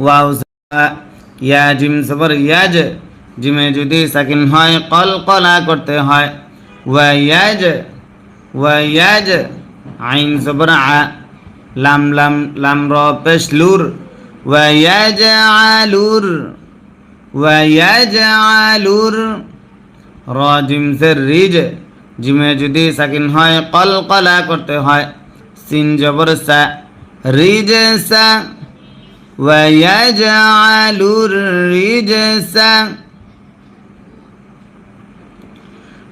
Wow ইয়া gym জবর ইয়াজ, জিমে যদি সাকিন হয় কলকলা করতে হয়। ওয়াইয়াজ আইন জবর আ, লাম লাম লাম র পেশ লুর, ওয়াইয়াজআলুর র জিম জের রিজ, জিমে যদি সাকিন হয় কলকলা করতে হয়। সিন জবর সা, রিজ সা, ওয়াইয়াজআলুর রিজসা,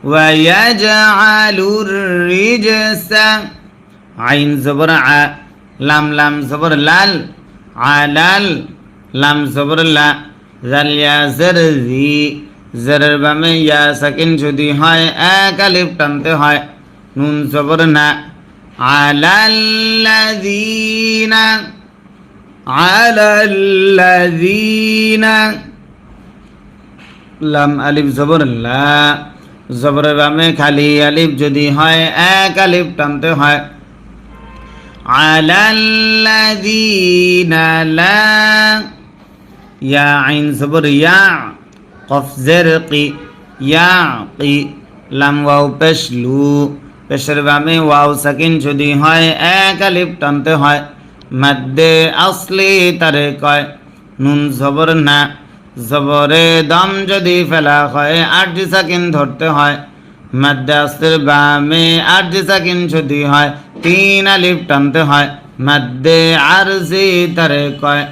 ওয়াইয়াজআলুর রিজসা। আইন জবর আ, লাম লাম জবর লাল, আলাল, লাম জবর লা, জাল ইয়া জের জি, জেরের বামে ইয়া সাকিন যদি হয় এক আলিফ টানতে হয়। নুন জবর না, আলাল্লাযীনা, আলাল্লাযীনা। লাম আলিফ জবর লা, জবরের বামে খালি আলিফ যদি হয় এক আলিফ টানতে হয়। আলাল্লাযীনা লা, ইয়া আইন জবর ইয়া, কফ জের কি, ইয়া কি, লাম ওয়াও পেশ লু, পেশের বামে ওয়াও সাকিন যদি হয় এক আলিফ টানতে হয়। মাদ্দে আসলি তারে কয়। নুন জবর না, জবরে দম যদি ফেলা হয় আরজি সাকিন ধরতে হয়। মাদ্দে আসলির বামে আরজি সাকিন যদি হয় তিন আলিফ টানতে হয়। মাদ্দে আরজি তারে কয়।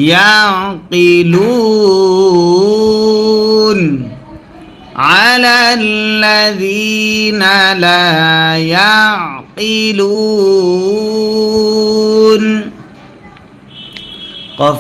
ইয়াকিলুন আলাল্লাযীনা লা ইয়াকিলুন। কফ